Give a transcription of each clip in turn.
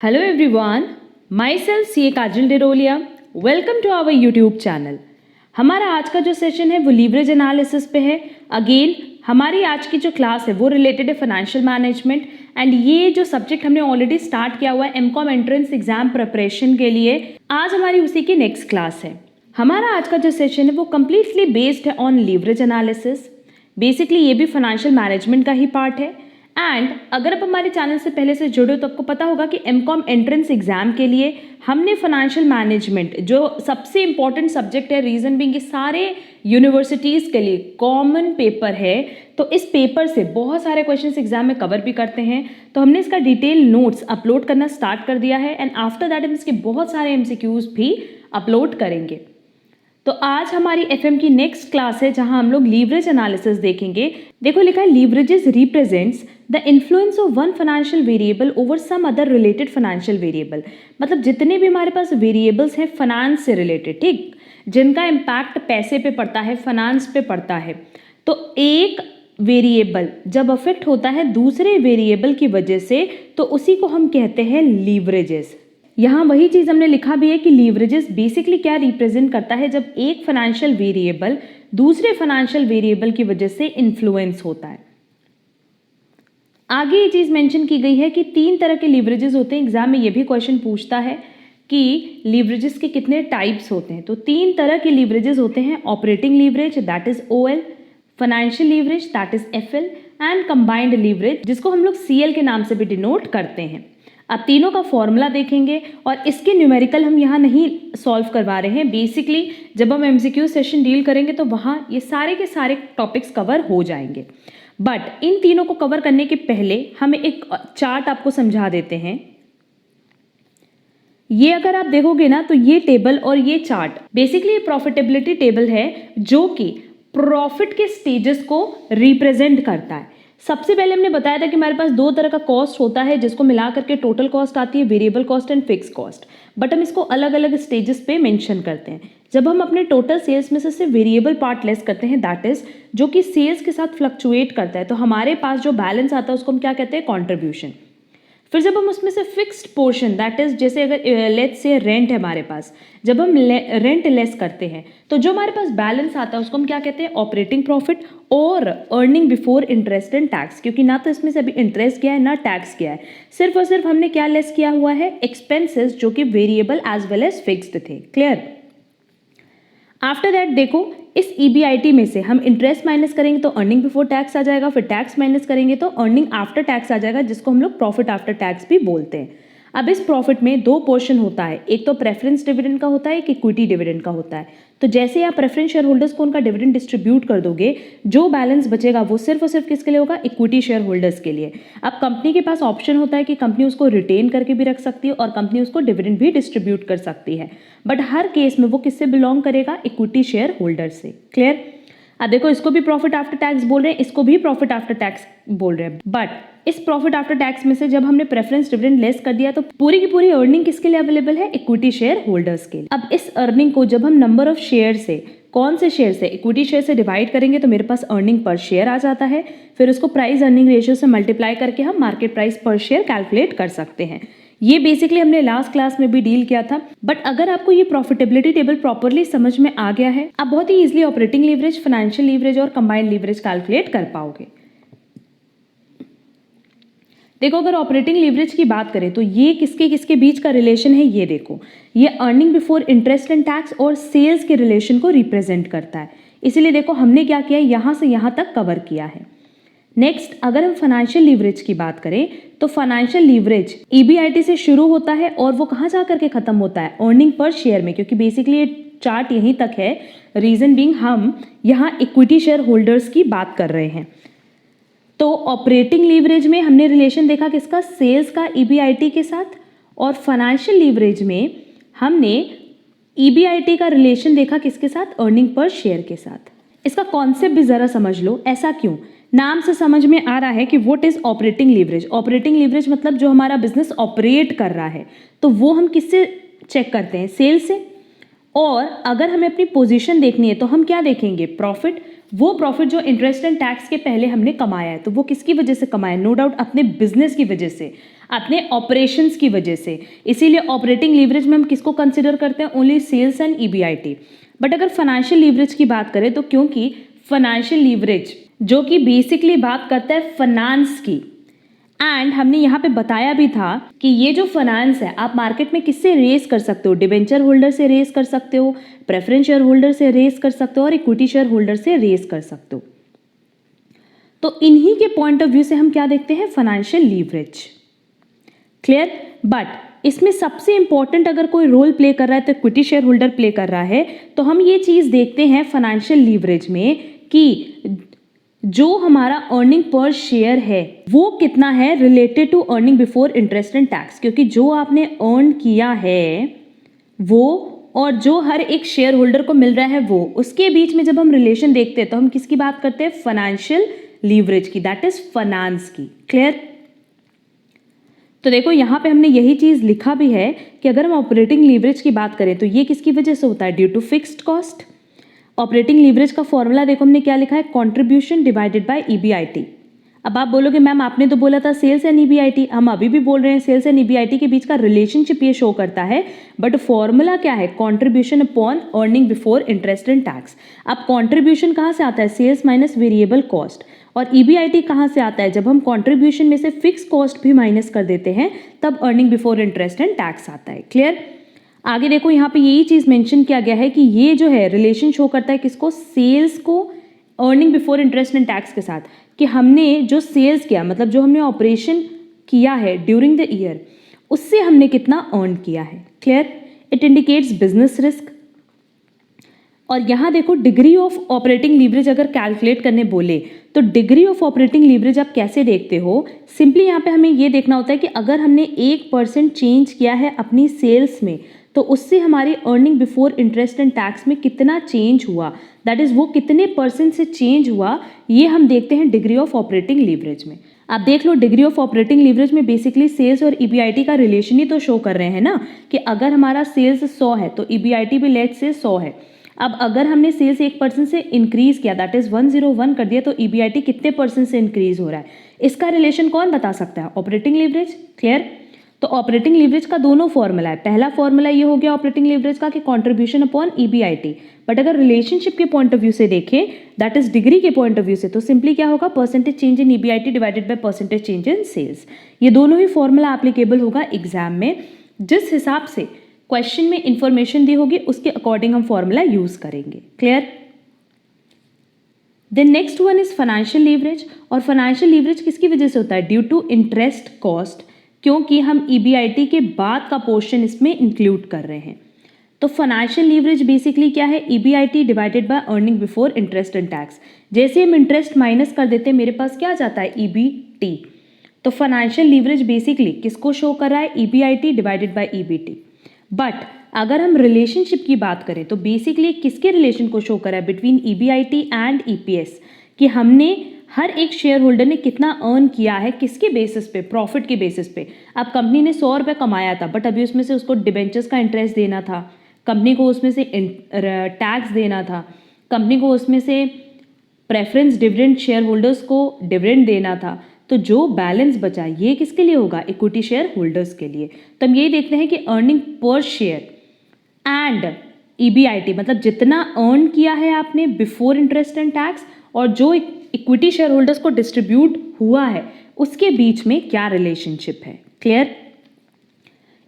Hello everyone, myself CA Kajal Deroliya, welcome to our YouTube channel. हमारा आज का जो सेशन है वो लीवरेज एनालिसिस पे है। अगेन हमारी आज की जो क्लास है वो रिलेटेड है फाइनेंशियल मैनेजमेंट एंड ये जो सब्जेक्ट हमने ऑलरेडी स्टार्ट किया हुआ है एमकॉम एंट्रेंस एग्जाम प्रिपरेशन के लिए, आज हमारी उसी की नेक्स्ट क्लास है। हमारा आज का जो सेशन है वो कम्प्लीटली बेस्ड है ऑन लीवरेज एनालिसिस। बेसिकली ये भी फाइनेंशियल मैनेजमेंट का ही पार्ट है। एंड अगर आप हमारे चैनल से पहले से जुड़े हो तो आपको पता होगा कि एमकॉम एंट्रेंस एग्जाम के लिए हमने फाइनेंशियल मैनेजमेंट जो सबसे इंपॉर्टेंट सब्जेक्ट है, रीजन बीइंग कि सारे यूनिवर्सिटीज़ के लिए कॉमन पेपर है, तो इस पेपर से बहुत सारे क्वेश्चंस एग्जाम में कवर भी करते हैं। तो हमने इसका डिटेल नोट्स अपलोड करना स्टार्ट कर दिया है एंड आफ्टर दैट हम इसके बहुत सारे एमसीक्यूज भी अपलोड करेंगे। तो आज हमारी एफएम की नेक्स्ट क्लास है जहां हम लोग लीवरेज एनालिसिस देखेंगे। देखो लिखा है leverages represents the influence of one financial variable over some other related financial variable. मतलब जितने भी हमारे पास वेरिएबल्स हैं फाइनेंस से रिलेटेड, ठीक, जिनका इम्पैक्ट पैसे पे पड़ता है, फाइनेंस पे पड़ता है, तो एक वेरिएबल जब अफेक्ट होता है दूसरे वेरिएबल की वजह से तो उसी को हम कहते हैं लीवरेजेस। यहाँ वही चीज़ हमने लिखा भी है कि लीवरेजेस बेसिकली क्या रिप्रेजेंट करता है, जब एक फाइनेंशियल वेरिएबल दूसरे फाइनेंशियल वेरिएबल की वजह से इन्फ्लुएंस होता है। आगे ये चीज़ मेंशन की गई है कि 3 तरह के लीवरेजेस होते हैं। एग्जाम में ये भी क्वेश्चन पूछता है कि लीवरेजेस के कितने टाइप्स होते हैं। तो 3 तरह के लीवरेजेस होते हैं, operating leverage that is OL, financial leverage that is FL and combined leverage जिसको हम लोग CL के नाम से भी डिनोट करते हैं। अब तीनों का फॉर्मूला देखेंगे और इसके न्यूमेरिकल हम यहाँ नहीं सॉल्व करवा रहे हैं। बेसिकली जब हम MCQ सेशन डील करेंगे तो वहाँ ये सारे के सारे टॉपिक्स कवर हो जाएंगे। बट इन तीनों को कवर करने के पहले हम एक चार्ट आपको समझा देते हैं। ये अगर आप देखोगे ना तो ये टेबल और ये चार्ट बेसिकली प्रॉफिटेबिलिटी टेबल है जो कि प्रॉफिट के स्टेजेस को रिप्रेजेंट करता है। सबसे पहले हमने बताया था कि हमारे पास 2 तरह का कॉस्ट होता है जिसको मिला करके टोटल कॉस्ट आती है, variable cost and fix cost. But हम इसको अलग अलग स्टेजेस पे मेंशन करते हैं। जब हम अपने टोटल सेल्स में से वेरिएबल पार्ट लेस करते हैं दैट इज जो कि सेल्स के साथ फ्लक्चुएट करता है, तो हमारे पास जो बैलेंस आता है उसको हम क्या कहते हैं, कॉन्ट्रीब्यूशन। फिर जब हम उसमें से फिक्स्ड पोर्शन दैट इज जैसे अगर लेट्स से रेंट है हमारे पास, जब हम रेंट लेस करते हैं तो जो हमारे पास बैलेंस आता है उसको हम क्या कहते हैं, ऑपरेटिंग प्रॉफिट और earning before interest and tax. क्योंकि ना तो इसमें से अभी इंटरेस्ट गया है ना टैक्स गया है, सिर्फ और सिर्फ हमने क्या लेस किया हुआ है, एक्सपेंसेस जो कि variable as well as fixed थे। क्लियर। आफ्टर दैट देखो इस EBIT में से हम इंटरेस्ट माइनस करेंगे तो अर्निंग बिफोर टैक्स आ जाएगा, फिर टैक्स माइनस करेंगे तो अर्निंग आफ्टर टैक्स आ जाएगा जिसको हम लोग प्रॉफिट आफ्टर टैक्स भी बोलते हैं। अब इस प्रॉफिट में 2 पोर्शन होता है, एक तो प्रेफरेंस डिविडेंड का होता है, एक इक्विटी डिविडेंड का होता है। तो जैसे आप प्रेफरेंस शेयर होल्डर्स को उनका डिविडेंड डिस्ट्रीब्यूट कर दोगे, जो बैलेंस बचेगा वो सिर्फ और सिर्फ किसके लिए होगा, इक्विटी शेयर होल्डर्स के लिए। अब कंपनी के पास ऑप्शन होता है कि कंपनी उसको रिटेन करके भी रख सकती है और कंपनी उसको डिविडेंड भी डिस्ट्रीब्यूट कर सकती है। बट हर केस में वो किससे बिलोंग करेगा, इक्विटी शेयर होल्डर से। क्लियर। अब देखो इसको भी प्रॉफिट आफ्टर टैक्स बोल रहे हैं, इसको भी प्रॉफिट आफ्टर टैक्स बोल रहे हैं। बट इस प्रॉफिट आफ्टर टैक्स में से जब हमने प्रेफरेंस डिविडेंड लेस कर दिया तो पूरी की पूरी अर्निंग किसके लिए अवेलेबल है, इक्विटी शेयर होल्डर्स के लिए। अब इस अर्निंग को जब हम नंबर ऑफ शेयर से, कौन से शेयर से, इक्विटी शेयर से डिवाइड करेंगे तो मेरे पास अर्निंग पर शेयर आ जाता है। फिर उसको प्राइस अर्निंग रेशियो से मल्टीप्लाई करके हम मार्केट प्राइस पर शेयर कैलकुलेट कर सकते हैं। ये बेसिकली हमने लास्ट क्लास में भी डील किया था। बट अगर आपको ये प्रॉफिटेबिलिटी टेबल प्रॉपरली समझ में आ गया है, आप बहुत ही easily operating leverage, financial leverage और कंबाइंड लीवरेज कैलकुलेट कर पाओगे। देखो अगर ऑपरेटिंग लीवरेज की बात करें तो ये किसके किसके बीच का रिलेशन है, ये देखो, ये earning before interest and tax और सेल्स के रिलेशन को रिप्रेजेंट करता है। इसीलिए देखो हमने क्या किया, यहाँ से यहाँ तक कवर किया है। नेक्स्ट अगर हम फाइनेंशियल लीवरेज की बात करें तो फाइनेंशियल लीवरेज EBIT से शुरू होता है और वो कहाँ जा करके खत्म होता है, अर्निंग पर शेयर में। क्योंकि बेसिकली ये चार्ट यहीं तक है, रीजन बीइंग हम यहाँ इक्विटी शेयर होल्डर्स की बात कर रहे हैं। तो ऑपरेटिंग लीवरेज में हमने रिलेशन देखा किसका, सेल्स का EBIT के साथ, और फाइनेंशियल लीवरेज में हमने EBIT का रिलेशन देखा किसके साथ, अर्निंग पर शेयर के साथ। इसका कॉन्सेप्ट भी जरा समझ लो, ऐसा क्यों, नाम से समझ में आ रहा है कि what is operating leverage. Operating leverage मतलब जो हमारा बिजनेस ऑपरेट कर रहा है, तो वो हम किससे चेक करते हैं, सेल से। और अगर हमें अपनी पोजीशन देखनी है तो हम क्या देखेंगे, प्रॉफिट। वो प्रॉफिट जो इंटरेस्ट एंड टैक्स के पहले हमने कमाया है, तो वो किसकी वजह से कमाया, नो डाउट अपने बिजनेस की वजह से। अपने ऑपरेशंस की वजह से। इसीलिए ऑपरेटिंग लीवरेज में हम किसको कंसिडर करते हैं? Only sales and EBIT. But अगर फाइनेंशियल लीवरेज की बात करें तो क्योंकि फाइनेंशियल लीवरेज जो कि बेसिकली बात करता है फाइनेंस की, एंड हमने यहाँ पे बताया भी था कि ये जो फाइनेंस है आप मार्केट में किससे रेस कर सकते हो? डिबेंचर होल्डर से रेस कर सकते हो, प्रेफरेंस शेयर होल्डर से रेस कर सकते हो और इक्विटी शेयर होल्डर से रेस कर सकते हो। तो इन्हीं के पॉइंट ऑफ व्यू से हम क्या देखते हैं? Financial leverage. क्लियर? बट इसमें सबसे इंपॉर्टेंट अगर कोई रोल प्ले कर रहा है तो इक्विटी शेयर होल्डर प्ले कर रहा है। तो हम ये चीज देखते हैं फाइनेंशियल लीवरेज में कि जो हमारा अर्निंग पर शेयर है वो कितना है related to earning before interest and tax, क्योंकि जो आपने अर्न किया है वो और जो हर एक शेयर होल्डर को मिल रहा है वो, उसके बीच में जब हम रिलेशन देखते हैं तो हम किसकी बात करते हैं? फाइनेंशियल लीवरेज की, दैट इज फाइनेंस की। क्लियर? तो देखो यहाँ पे हमने यही चीज लिखा भी है कि अगर हम ऑपरेटिंग लीवरेज की बात करें तो ये किसकी वजह से होता है? Due to fixed cost. Operating leverage का फॉर्मूला देखो हमने क्या लिखा है? Contribution divided by EBIT. अब आप बोलोगे मैम आपने तो बोला था सेल्स एंड ईबीआईटी, हम अभी भी बोल रहे हैं सेल्स एंड ईबीआईटी के बीच का रिलेशनशिप ये शो करता है, बट फॉर्मूला क्या है? Contribution upon earning before interest and tax. अब कंट्रीब्यूशन कहाँ से आता है? Sales minus variable cost. और ईबीआईटी कहाँ से आता है? जब हम कंट्रीब्यूशन में से फिक्स कॉस्ट भी माइनस कर देते हैं तब earning before interest and tax आता है। क्लियर? आगे देखो यहाँ पे यही चीज मेंशन किया गया है कि ये जो है रिलेशन शो करता है किसको? सेल्स को earning before interest and tax के साथ, कि हमने जो सेल्स किया मतलब जो हमने ऑपरेशन किया है ड्यूरिंग द ईयर उससे हमने कितना अर्न किया है। Clear? It indicates business risk. और यहाँ देखो डिग्री ऑफ ऑपरेटिंग लीवरेज अगर कैलकुलेट करने बोले तो डिग्री ऑफ ऑपरेटिंग लीवरेज आप कैसे देखते हो? सिंपली यहाँ पे हमें ये देखना होता है कि अगर हमने 1% चेंज किया है अपनी सेल्स में तो उससे हमारी earning before interest and tax में कितना चेंज हुआ, दैट इज वो कितने परसेंट से चेंज हुआ, ये हम देखते हैं डिग्री ऑफ ऑपरेटिंग लीवरेज में। आप देख लो डिग्री ऑफ ऑपरेटिंग लीवरेज में बेसिकली सेल्स और ईबीआईटी का रिलेशन ही तो शो कर रहे हैं ना, कि अगर हमारा सेल्स 100 है तो ईबीआईटी भी लेट से 100 है। अब अगर हमने सेल्स 1% से इंक्रीज किया दैट इज 101 कर दिया तो ईबीआईटी कितने परसेंट से इंक्रीज हो रहा है? इसका रिलेशन कौन बता सकता है? Operating leverage. क्लियर? तो ऑपरेटिंग लीवरेज का दोनों फॉर्मूला है। पहला फॉर्मूला ये हो गया ऑपरेटिंग लीवरेज का कि कंट्रीब्यूशन अपॉन ईबीआईटी, बट अगर रिलेशनशिप के पॉइंट ऑफ व्यू से देखें दैट इज डिग्री के पॉइंट ऑफ व्यू से तो सिंपली क्या होगा? Percentage change in EBIT divided by percentage change in sales. ये दोनों ही फॉर्मूला एप्लीकेबल होगा एग्जाम में। जिस हिसाब से क्वेश्चन में इंफॉर्मेशन दी होगी उसके अकॉर्डिंग हम फॉर्मूला यूज करेंगे। Clear? Then next one is financial leverage. और फाइनेंशियल लीवरेज किसकी वजह से होता है? ड्यू टू इंटरेस्ट कॉस्ट, क्योंकि हम ईबीआईटी के बाद का पोर्शन इसमें इंक्लूड कर रहे हैं। तो फाइनेंशियल लीवरेज बेसिकली क्या है? EBIT divided by earning before interest and tax. जैसे हम इंटरेस्ट माइनस कर देते हैं मेरे पास क्या जाता है? ईबीटी। तो फाइनेंशियल लीवरेज बेसिकली किसको शो कर रहा है? EBIT divided by EBT. But अगर हम रिलेशनशिप की बात करें तो बेसिकली किसके रिलेशन को शो कर रहा है? बिटवीन ईबीआईटी एंड ईपीएस, कि हमने हर एक शेयर होल्डर ने कितना अर्न किया है, किसके बेसिस पे? प्रॉफिट के बेसिस पे। अब कंपनी ने 100 रुपये कमाया था बट अभी उसमें से उसको डिबेंचर्स का इंटरेस्ट देना था, कंपनी को उसमें से टैक्स देना था, कंपनी को उसमें से प्रेफरेंस डिविडेंड शेयर होल्डर्स को डिविडेंड देना था, तो जो बैलेंस बचा ये किसके लिए होगा? इक्विटी शेयर होल्डर्स के लिए। तो हम यही देखते हैं कि earning per share and EBIT मतलब जितना अर्न किया है आपने बिफोर इंटरेस्ट एंड टैक्स और जो इक्विटी शेयर होल्डर्स को डिस्ट्रीब्यूट हुआ है उसके बीच में क्या रिलेशनशिप है। Clear?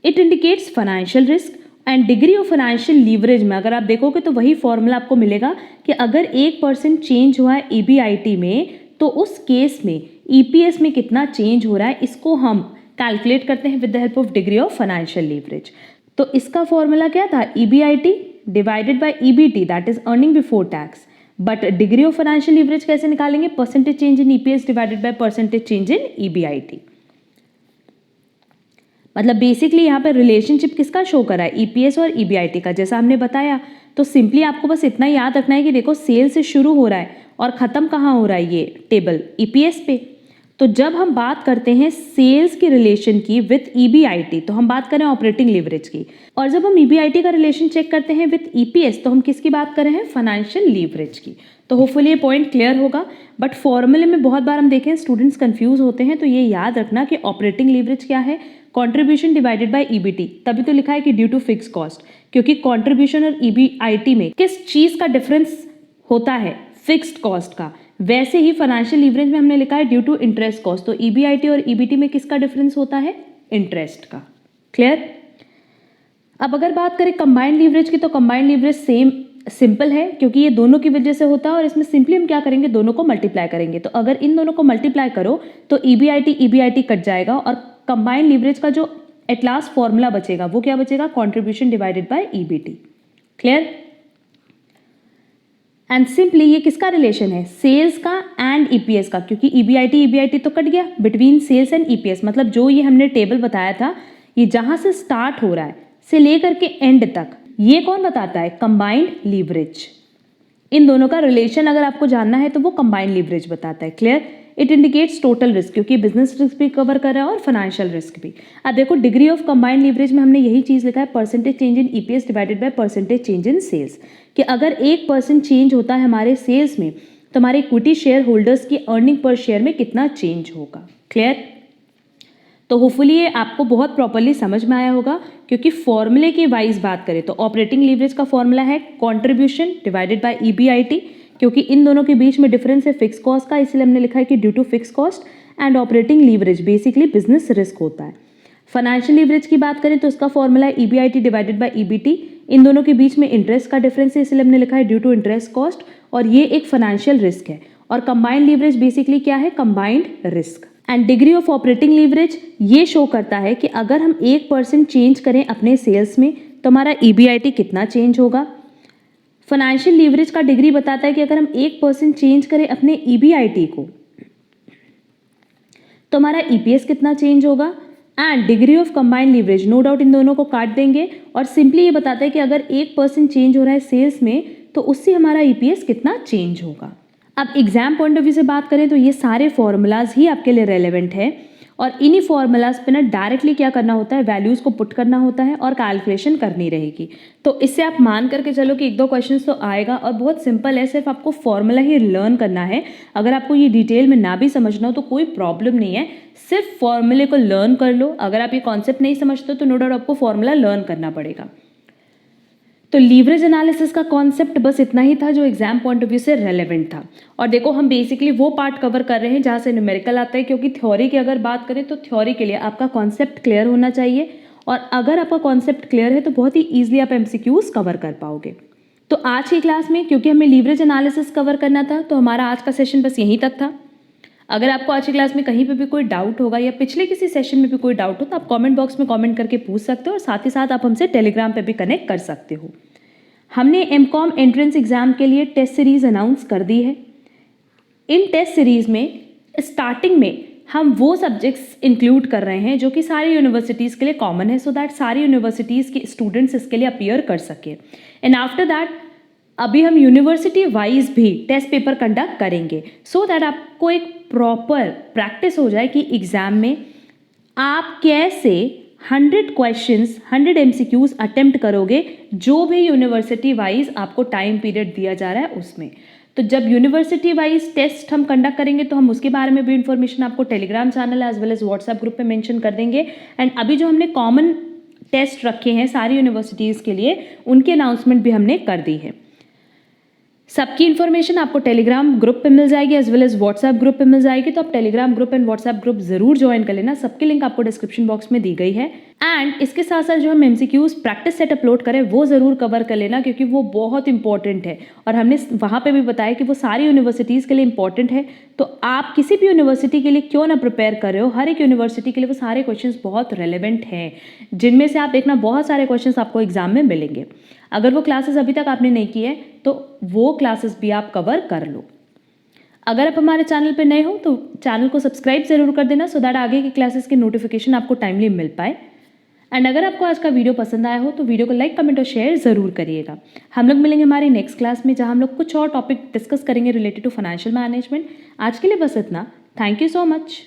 It indicates financial risk and degree of financial leverage में अगर आप देखोगे तो वही फॉर्मूला आपको मिलेगा कि अगर 1% चेंज हुआ है ईबीआईटी में तो उस केस में ईपीएस में कितना चेंज हो रहा है, इसको हम कैलकुलेट करते हैं with the help of degree of financial leverage. तो इसका फॉर्मूला क्या था? EBIT divided by EBT that is earning before tax. But degree of financial leverage कैसे निकालेंगे? Percentage change in EPS divided by percentage change in EBIT. मतलब basically यहाँ पे relationship किसका शो करा है? ईपीएस और ईबीआईटी का, जैसा हमने बताया। तो सिंपली आपको बस इतना याद रखना है कि देखो सेल से शुरू हो रहा है और खत्म कहाँ हो रहा है ये टेबल? ईपीएस पे। तो जब हम बात करते हैं सेल्स की रिलेशन की विथ ईबीआईटी तो हम बात करें ऑपरेटिंग लीवरेज की, और जब हम ईबीआईटी का रिलेशन चेक करते हैं विथ ईपीएस तो हम किसकी बात कर रहे हैं, फाइनेंशियल लीवरेज की। तो होपफुली ये पॉइंट क्लियर होगा। बट फॉर्मूले में बहुत बार हम देखें स्टूडेंट्स कंफ्यूज होते हैं, तो ये याद रखना कि ऑपरेटिंग लीवरेज क्या है, कंट्रीब्यूशन डिवाइडेड बाय ईबीटी। तभी तो लिखा है कि ड्यू टू फिक्स कॉस्ट, क्योंकि कंट्रीब्यूशन और ईबीआईटी में किस चीज का डिफरेंस होता है, फिक्स्ड कॉस्ट का। वैसे ही फाइनेंशियल लीवरेज में हमने लिखा है ड्यू टू इंटरेस्ट कॉस्ट, तो ईबीआईटी और ईबीटी में किसका डिफरेंस होता है, इंटरेस्ट का। क्लियर। अब अगर बात करें कंबाइंड लीवरेज की, तो कंबाइंड लीवरेज सिंपल है क्योंकि ये दोनों की वजह से होता है, और इसमें सिंपली हम क्या करेंगे, दोनों को मल्टीप्लाई करेंगे। तो अगर इन दोनों को मल्टीप्लाई करो तो ईबीआईटी कट जाएगा, और कंबाइंड लीवरेज का जो एट लास्ट फॉर्मूला बचेगा वो क्या बचेगा, contribution divided by EBT. Clear. And simply ये किसका रिलेशन है, सेल्स का एंड ईपीएस का, क्योंकि ईबीआईटी तो कट गया बिटवीन सेल्स एंड ईपीएस। मतलब जो ये हमने टेबल बताया था, ये जहां से स्टार्ट हो रहा है से लेकर के एंड तक, ये कौन बताता है, कंबाइंड लीवरेज। इन दोनों का रिलेशन अगर आपको जानना है तो वो कंबाइंड लीवरेज बताता है। Clear. It indicates total risk, क्योंकि बिजनेस रिस्क भी कवर कर रहा है और फाइनेंशियल रिस्क भी। अब देखो डिग्री ऑफ कंबाइंड लीवरेज में हमने यही चीज लिखा है, percentage change in EPS divided by percentage change in sales, कि अगर 1% चेंज होता है हमारे सेल्स में तो हमारे इक्विटी शेयर होल्डर्स की अर्निंग पर शेयर में कितना चेंज होगा। क्लियर। तो होपफुली ये आपको बहुत प्रॉपर्ली समझ में आया होगा, क्योंकि फॉर्मूले की वाइज बात करें तो ऑपरेटिंग लीवरेज का फॉर्मूला है कंट्रीब्यूशन डिवाइडेड बाय ईबीआईटी, क्योंकि इन दोनों के बीच में डिफरेंस है फिक्स कॉस्ट का, इसलिए हमने लिखा है कि due to fix cost. And operating leverage basically business risk होता है। फाइनेंशियल लीवरेज की बात करें तो उसका फॉर्मूला है ईबीआईटी डिवाइडेड बाय ईबीटी। इन दोनों के बीच में इंटरेस्ट का डिफरेंस है, इसलिए हमने लिखा है ड्यू टू इंटरेस्ट कॉस्ट, और ये एक फाइनेंशियल रिस्क है। और कंबाइंड लीवरेज बेसिकली क्या है, combined risk. And degree of operating leverage ये शो करता है कि अगर हम 1% चेंज करें अपने सेल्स में तो हमारा ईबीआईटी कितना चेंज होगा। फाइनेंशियल लीवरेज का डिग्री बताता है कि अगर हम 1% चेंज करें अपने ईबीआईटी को तो हमारा ईपीएस कितना चेंज होगा। And degree of combined leverage, no doubt इन दोनों को काट देंगे, और सिंपली ये बताता है कि अगर 1% चेंज हो रहा है सेल्स में तो उससे हमारा ईपीएस कितना चेंज होगा। अब एग्जाम पॉइंट ऑफ व्यू से बात करें तो ये सारे फॉर्मूलाज ही आपके लिए रेलेवेंट है, और इन्हीं फॉर्मूलाज पे ना डायरेक्टली क्या करना होता है, वैल्यूज़ को पुट करना होता है और कैलकुलेशन करनी रहेगी। तो इससे आप मान करके चलो कि 1-2 क्वेश्चंस तो आएगा, और बहुत सिंपल है, सिर्फ आपको फॉर्मूला ही लर्न करना है। अगर आपको ये डिटेल में ना भी समझना हो तो कोई प्रॉब्लम नहीं है, सिर्फ फॉर्मूले को लर्न कर लो। अगर आप ये कॉन्सेप्ट नहीं समझते तो नो डाउट आपको फॉर्मूला लर्न करना पड़ेगा। तो लीवरेज एनालिसिस का कॉन्सेप्ट बस इतना ही था जो एग्जाम पॉइंट ऑफ व्यू से रेलेवेंट था। और देखो हम बेसिकली वो पार्ट कवर कर रहे हैं जहाँ से न्यूमेरिकल आता है, क्योंकि थ्योरी की अगर बात करें तो थ्योरी के लिए आपका कॉन्सेप्ट क्लियर होना चाहिए, और अगर आपका कॉन्सेप्ट क्लियर है तो बहुत ही ईजिली आप एमसीक्यूज कवर कर पाओगे। तो आज की क्लास में क्योंकि हमें लीवरेज एनालिसिस कवर करना था तो हमारा आज का सेशन बस यहीं तक था। अगर आपको आज की क्लास में कहीं पे भी कोई डाउट होगा या पिछले किसी सेशन में भी कोई डाउट हो तो आप कमेंट बॉक्स में कमेंट करके पूछ सकते हो, और साथ ही साथ आप हमसे टेलीग्राम पे भी कनेक्ट कर सकते हो। हमने एमकॉम एंट्रेंस एग्जाम के लिए टेस्ट सीरीज अनाउंस कर दी है। इन टेस्ट सीरीज में स्टार्टिंग में हम वो सब्जेक्ट्स इंक्लूड कर रहे हैं जो कि सारी यूनिवर्सिटीज़ के लिए कॉमन है, सो दैट सारी यूनिवर्सिटीज़ के स्टूडेंट्स इसके लिए अपीयर कर सके। एंड आफ्टर दैट अभी हम यूनिवर्सिटी वाइज भी टेस्ट पेपर कंडक्ट करेंगे, सो दैट आपको एक प्रॉपर प्रैक्टिस हो जाए कि एग्ज़ाम में आप कैसे 100 क्वेश्चंस 100 एमसीक्यूज अटेम्प्ट करोगे, जो भी यूनिवर्सिटी वाइज आपको टाइम पीरियड दिया जा रहा है उसमें। तो जब यूनिवर्सिटी वाइज टेस्ट हम कंडक्ट करेंगे तो हम उसके बारे में भी इन्फॉर्मेशन आपको Telegram channel as well as WhatsApp group पे मेंशन कर देंगे। एंड अभी जो हमने कॉमन टेस्ट रखे हैं सारी यूनिवर्सिटीज़ के लिए, उनकी अनाउंसमेंट भी हमने कर दी है। सबकी इन्फॉर्मेशन आपको टेलीग्राम ग्रुप पे मिल जाएगी as well as WhatsApp group पे मिल जाएगी, तो आप Telegram group and WhatsApp group जरूर ज्वाइन कर लेना। सबकी लिंक आपको डिस्क्रिप्शन बॉक्स में दी गई है। एंड इसके साथ साथ जो हम एमसीक्यूज प्रैक्टिस सेट अपलोड करें वो ज़रूर कवर कर लेना, क्योंकि वो बहुत इंपॉर्टेंट है, और हमने वहाँ पे भी बताया कि वो सारी यूनिवर्सिटीज़ के लिए इंपॉर्टेंट है। तो आप किसी भी यूनिवर्सिटी के लिए क्यों ना प्रिपेयर कर रहे हो, हर एक यूनिवर्सिटी के लिए वो सारे क्वेश्चंस बहुत रेलेवेंट हैं, जिनमें से आप देखना बहुत सारे क्वेश्चंस आपको एग्जाम में मिलेंगे। अगर वो क्लासेस अभी तक आपने नहीं की है तो वो क्लासेस भी आप कवर कर लो। अगर आप हमारे चैनल पे नए हो तो चैनल को सब्सक्राइब जरूर कर देना, सो दैट आगे की क्लासेस की नोटिफिकेशन आपको टाइमली मिल पाए। एंड अगर आपको आज का वीडियो पसंद आया हो तो वीडियो को लाइक, कमेंट और शेयर ज़रूर करिएगा। हम लोग मिलेंगे हमारी नेक्स्ट क्लास में, जहाँ हम लोग कुछ और टॉपिक डिस्कस करेंगे रिलेटेड टू फाइनेंशियल मैनेजमेंट। आज के लिए बस इतना। Thank you so much.